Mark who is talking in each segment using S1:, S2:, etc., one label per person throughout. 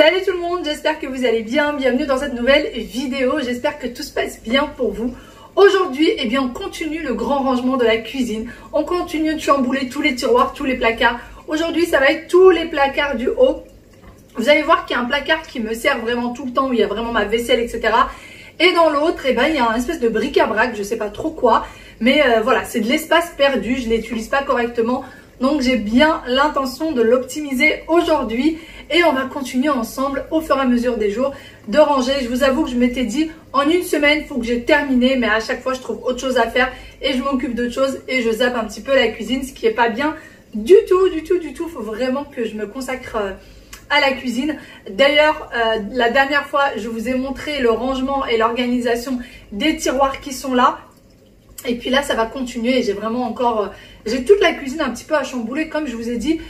S1: Salut tout le monde, j'espère que vous allez bien, bienvenue dans cette nouvelle vidéo, j'espère que tout se passe bien pour vous. Aujourd'hui, on continue le grand rangement de la cuisine, on continue de chambouler tous les tiroirs, tous les placards. Aujourd'hui, ça va être tous les placards du haut. Vous allez voir qu'il y a un placard qui me sert vraiment tout le temps, où il y a vraiment ma vaisselle, etc. Et dans l'autre, il y a un espèce de bric-à-brac, je sais pas trop quoi, mais voilà, c'est de l'espace perdu, je ne l'utilise pas correctement. Donc j'ai bien l'intention de l'optimiser aujourd'hui et on va continuer ensemble au fur et à mesure des jours de ranger. Je vous avoue que je m'étais dit en une semaine il faut que j'ai terminé, mais à chaque fois je trouve autre chose à faire et je m'occupe d'autre chose et je zappe un petit peu la cuisine, ce qui est pas bien du tout. Il faut vraiment que je me consacre à la cuisine. D'ailleurs, la dernière fois je vous ai montré le rangement et l'organisation des tiroirs qui sont là. Et puis là, ça va continuer et j'ai vraiment encore... j'ai toute la cuisine un petit peu à chambouler. Comme je vous ai dit,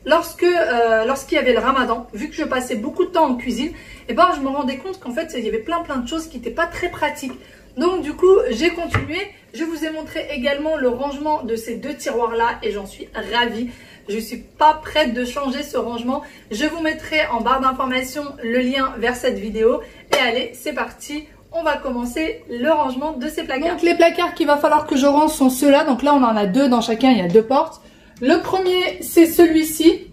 S1: lorsqu'il y avait le ramadan, vu que je passais beaucoup de temps en cuisine, je me rendais compte qu'en fait, il y avait plein de choses qui n'étaient pas très pratiques. Donc du coup, j'ai continué. Je vous ai montré également le rangement de ces deux tiroirs-là et j'en suis ravie. Je ne suis pas prête de changer ce rangement. Je vous mettrai en barre d'informations le lien vers cette vidéo. Et allez, c'est parti. On va commencer le rangement de ces placards. Donc les placards qu'il va falloir que je range sont ceux-là. Donc là, on en a deux dans chacun, il y a deux portes. Le premier, c'est celui-ci.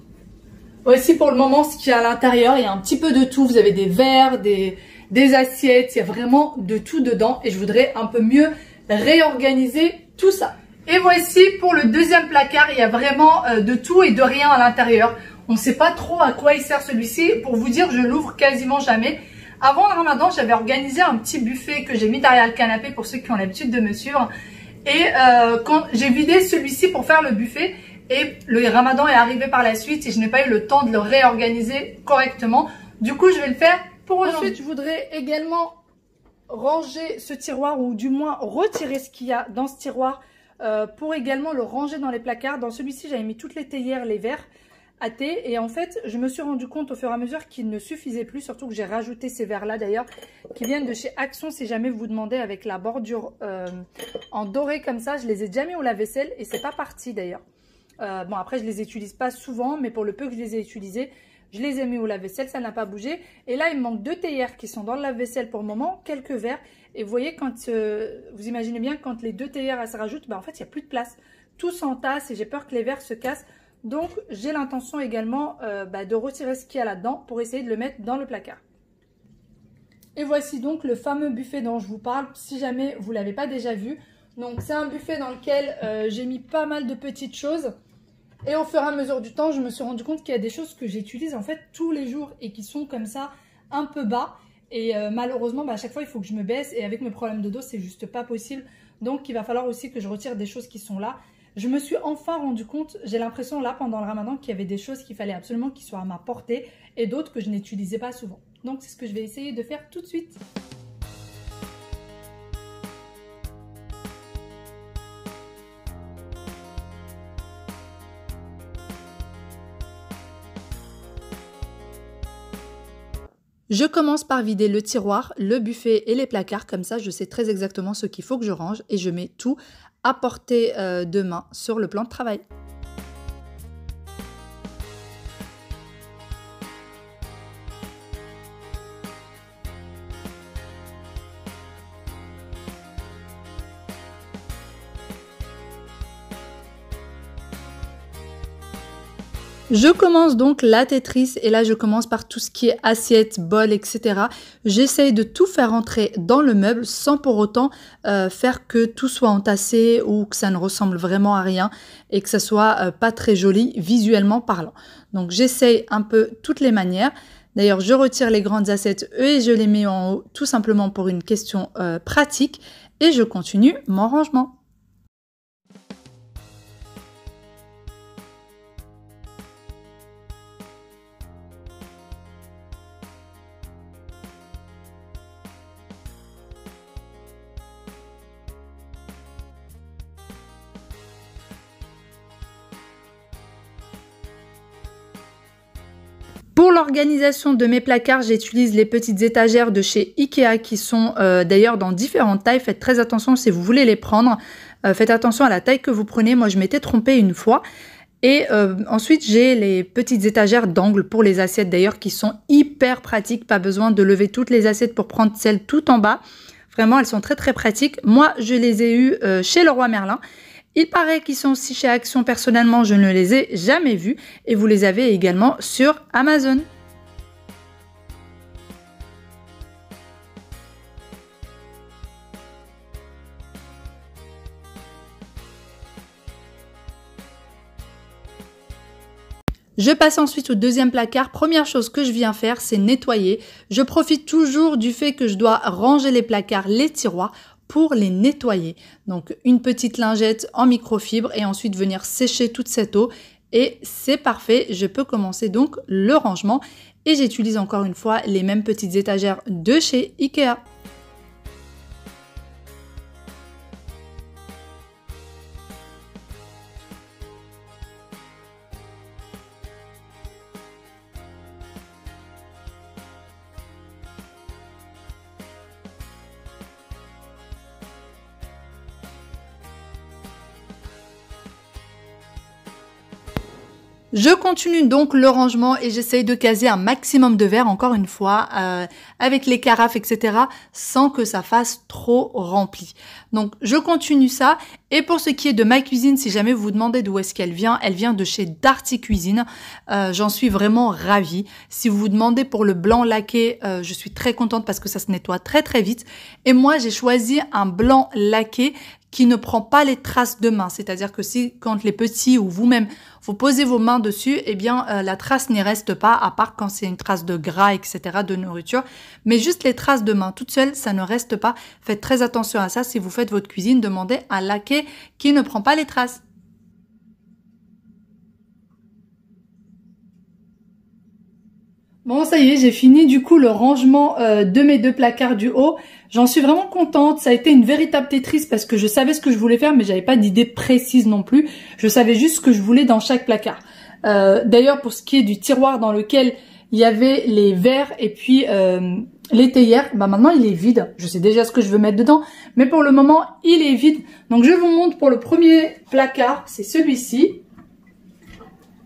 S1: Voici pour le moment ce qu'il y a à l'intérieur. Il y a un petit peu de tout. Vous avez des verres, des assiettes. Il y a vraiment de tout dedans. Et je voudrais un peu mieux réorganiser tout ça. Et voici pour le deuxième placard. Il y a vraiment de tout et de rien à l'intérieur. On ne sait pas trop à quoi il sert celui-ci. Pour vous dire, je l'ouvre quasiment jamais. Avant le ramadan, j'avais organisé un petit buffet que j'ai mis derrière le canapé pour ceux qui ont l'habitude de me suivre. Et quand j'ai vidé celui-ci pour faire le buffet, et le ramadan est arrivé par la suite et je n'ai pas eu le temps de le réorganiser correctement. Du coup, je vais le faire pour aujourd'hui. Ensuite, je voudrais également ranger ce tiroir ou du moins retirer ce qu'il y a dans ce tiroir pour également le ranger dans les placards. Dans celui-ci, j'avais mis toutes les théières, les verres à thé et en fait je me suis rendu compte au fur et à mesure qu'il ne suffisait plus, surtout que j'ai rajouté ces verres là d'ailleurs qui viennent de chez Action. Si jamais vous demandez, avec la bordure en doré comme ça, je les ai déjà mis au lave-vaisselle et c'est pas parti d'ailleurs. Bon, après je les utilise pas souvent, mais pour le peu que je les ai utilisés, je les ai mis au lave-vaisselle, ça n'a pas bougé. Et là il me manque deux théières qui sont dans le lave-vaisselle pour le moment, quelques verres, et vous voyez quand vous imaginez bien quand les deux théières elles se rajoutent, en fait il n'y a plus de place, tout s'entasse et j'ai peur que les verres se cassent. Donc, j'ai l'intention également de retirer ce qu'il y a là-dedans pour essayer de le mettre dans le placard. Et voici donc le fameux buffet dont je vous parle, si jamais vous ne l'avez pas déjà vu. Donc, c'est un buffet dans lequel j'ai mis pas mal de petites choses. Et au fur et à mesure du temps, je me suis rendu compte qu'il y a des choses que j'utilise en fait tous les jours et qui sont comme ça un peu bas. Et malheureusement, à chaque fois, il faut que je me baisse. Et avec mes problèmes de dos, c'est juste pas possible. Donc, il va falloir aussi que je retire des choses qui sont là. Je me suis enfin rendu compte, j'ai l'impression là pendant le ramadan qu'il y avait des choses qu'il fallait absolument qu'ils soient à ma portée et d'autres que je n'utilisais pas souvent. Donc c'est ce que je vais essayer de faire tout de suite. Je commence par vider le tiroir, le buffet et les placards, comme ça je sais très exactement ce qu'il faut que je range et je mets tout à portée de main sur le plan de travail. Je commence donc la Tetris et là je commence par tout ce qui est assiette, bol, etc. J'essaye de tout faire entrer dans le meuble sans pour autant faire que tout soit entassé ou que ça ne ressemble vraiment à rien et que ça soit pas très joli visuellement parlant. Donc j'essaye un peu toutes les manières. D'ailleurs je retire les grandes assiettes et je les mets en haut tout simplement pour une question pratique et je continue mon rangement. Pour l'organisation de mes placards, j'utilise les petites étagères de chez Ikea qui sont d'ailleurs dans différentes tailles. Faites très attention si vous voulez les prendre. Faites attention à la taille que vous prenez. Moi, je m'étais trompée une fois. Et ensuite, j'ai les petites étagères d'angle pour les assiettes d'ailleurs qui sont hyper pratiques. Pas besoin de lever toutes les assiettes pour prendre celles tout en bas. Vraiment, elles sont très très pratiques. Moi, je les ai eues chez Leroy Merlin. Il paraît qu'ils sont aussi chez Action. Personnellement, je ne les ai jamais vus. Et vous les avez également sur Amazon. Je passe ensuite au deuxième placard. Première chose que je viens faire, c'est nettoyer. Je profite toujours du fait que je dois ranger les placards, les tiroirs pour les nettoyer. Donc une petite lingette en microfibre et ensuite venir sécher toute cette eau. Et c'est parfait, je peux commencer donc le rangement. Et j'utilise encore une fois les mêmes petites étagères de chez Ikea. Je continue donc le rangement et j'essaye de caser un maximum de verre, encore une fois, avec les carafes, etc., sans que ça fasse trop rempli. Donc, je continue ça. Et pour ce qui est de ma cuisine, si jamais vous vous demandez d'où est-ce qu'elle vient de chez Darty Cuisine. J'en suis vraiment ravie. Si vous vous demandez pour le blanc laqué, je suis très contente parce que ça se nettoie très très vite. Et moi, j'ai choisi un blanc laqué qui ne prend pas les traces de main. C'est-à-dire que si, quand les petits ou vous-même, vous posez vos mains dessus, eh bien, la trace n'y reste pas, à part quand c'est une trace de gras, etc., de nourriture. Mais juste les traces de main toutes seules, ça ne reste pas. Faites très attention à ça. Si vous faites votre cuisine, demandez un laqué qui ne prend pas les traces. Bon, ça y est, j'ai fini du coup le rangement de mes deux placards du haut. J'en suis vraiment contente. Ça a été une véritable Tetris parce que je savais ce que je voulais faire, mais j'avais pas d'idée précise non plus. Je savais juste ce que je voulais dans chaque placard. D'ailleurs, pour ce qui est du tiroir dans lequel il y avait les verres et puis les théières, bah maintenant il est vide. Je sais déjà ce que je veux mettre dedans, mais pour le moment il est vide. Donc je vous montre pour le premier placard, c'est celui-ci.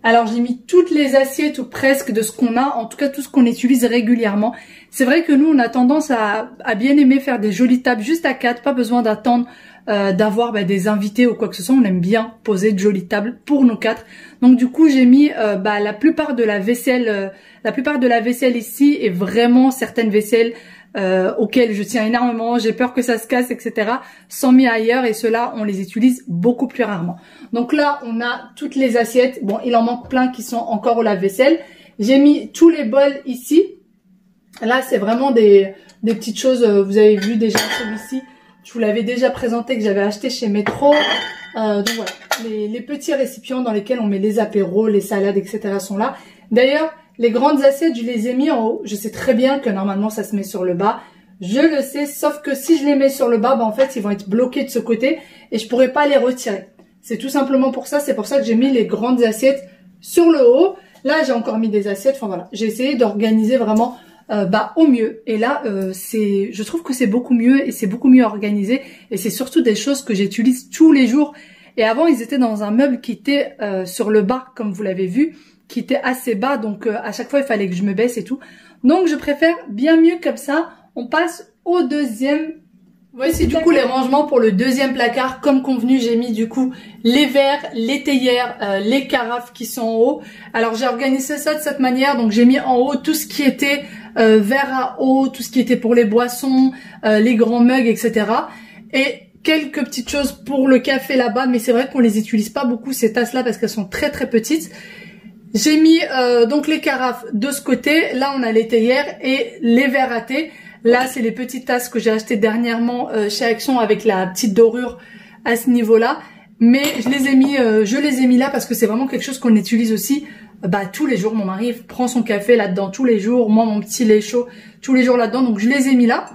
S1: Alors j'ai mis toutes les assiettes ou presque de ce qu'on a, en tout cas tout ce qu'on utilise régulièrement. C'est vrai que nous on a tendance à bien aimer faire des jolies tables juste à 4, pas besoin d'attendre d'avoir des invités ou quoi que ce soit. On aime bien poser de jolies tables pour nos 4. Donc du coup j'ai mis la plupart de la vaisselle ici et vraiment certaines vaisselles auxquelles je tiens énormément, j'ai peur que ça se casse, etc. sont mis ailleurs et ceux-là on les utilise beaucoup plus rarement. Donc là on a toutes les assiettes, bon il en manque plein qui sont encore au lave-vaisselle. J'ai mis tous les bols ici. Là c'est vraiment des petites choses, vous avez vu déjà celui-ci, je vous l'avais déjà présenté que j'avais acheté chez Metro. Donc voilà, les petits récipients dans lesquels on met les apéros, les salades, etc. sont là. D'ailleurs, les grandes assiettes, je les ai mis en haut. Je sais très bien que normalement, ça se met sur le bas. Je le sais, sauf que si je les mets sur le bas, en fait, ils vont être bloqués de ce côté et je pourrais pas les retirer. C'est tout simplement pour ça. C'est pour ça que j'ai mis les grandes assiettes sur le haut. Là, j'ai encore mis des assiettes. Enfin voilà, j'ai essayé d'organiser vraiment au mieux. Et là, je trouve que c'est beaucoup mieux et c'est beaucoup mieux organisé. Et c'est surtout des choses que j'utilise tous les jours. Et avant, ils étaient dans un meuble qui était sur le bas, comme vous l'avez vu, qui était assez bas. Donc, à chaque fois, il fallait que je me baisse et tout. Donc, je préfère bien mieux comme ça. On passe au deuxième. Voici du coup les rangements pour le deuxième placard. Comme convenu, j'ai mis du coup les verres, les théières, les carafes qui sont en haut. Alors, j'ai organisé ça de cette manière. Donc, j'ai mis en haut tout ce qui était verre à eau, tout ce qui était pour les boissons, les grands mugs, etc. Et quelques petites choses pour le café là-bas, mais c'est vrai qu'on les utilise pas beaucoup ces tasses-là parce qu'elles sont très très petites. J'ai mis donc les carafes de ce côté. Là, on a les théières et les verres à thé. Là, c'est les petites tasses que j'ai achetées dernièrement chez Action avec la petite dorure à ce niveau-là. Mais je les ai mis là parce que c'est vraiment quelque chose qu'on utilise aussi tous les jours. Mon mari prend son café là-dedans tous les jours. Moi, mon petit lait chaud tous les jours là-dedans. Donc, je les ai mis là.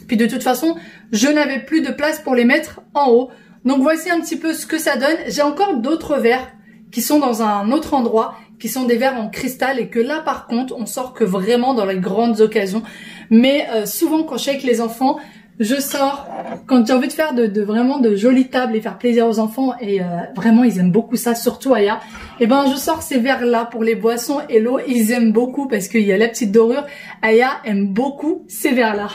S1: Puis de toute façon, je n'avais plus de place pour les mettre en haut. Donc, voici un petit peu ce que ça donne. J'ai encore d'autres verres qui sont dans un autre endroit, qui sont des verres en cristal et que là, par contre, on sort que vraiment dans les grandes occasions. Mais souvent, quand je suis avec les enfants, je sors quand j'ai envie de faire vraiment de jolies tables et faire plaisir aux enfants et vraiment ils aiment beaucoup ça, surtout Aya. Et ben je sors ces verres là pour les boissons et l'eau, ils aiment beaucoup parce qu'il y a la petite dorure. Aya aime beaucoup ces verres là.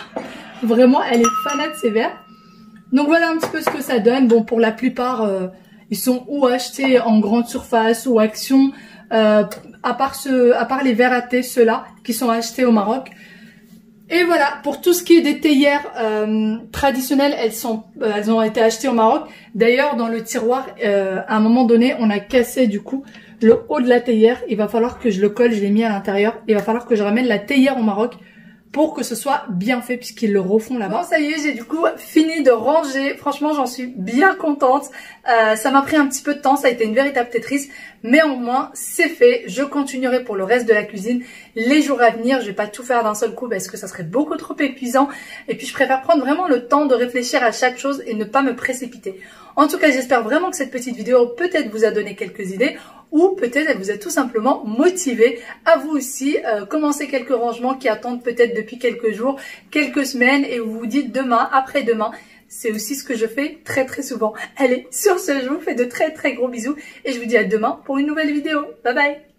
S1: Vraiment elle est fanat de ces verres. Donc voilà un petit peu ce que ça donne. Bon pour la plupart ils sont ou achetés en grande surface ou Action, à part les verres à thé, ceux-là qui sont achetés au Maroc. Et voilà, pour tout ce qui est des théières traditionnelles, elles ont été achetées au Maroc. D'ailleurs, dans le tiroir, à un moment donné, on a cassé du coup le haut de la théière. Il va falloir que je le colle, je l'ai mis à l'intérieur. Il va falloir que je ramène la théière au Maroc pour que ce soit bien fait puisqu'ils le refont là-bas. Bon, ça y est, j'ai du coup fini de ranger. Franchement, j'en suis bien contente. Ça m'a pris un petit peu de temps, ça a été une véritable Tetris. Mais au moins, c'est fait. Je continuerai pour le reste de la cuisine les jours à venir. Je vais pas tout faire d'un seul coup parce que ça serait beaucoup trop épuisant. Et puis, je préfère prendre vraiment le temps de réfléchir à chaque chose et ne pas me précipiter. En tout cas, j'espère vraiment que cette petite vidéo peut-être vous a donné quelques idées ou peut-être elle vous a tout simplement motivé à vous aussi commencer quelques rangements qui attendent peut-être depuis quelques jours, quelques semaines et vous vous dites demain, après-demain. C'est aussi ce que je fais très souvent. Allez, sur ce, je vous fais de très gros bisous et je vous dis à demain pour une nouvelle vidéo. Bye bye!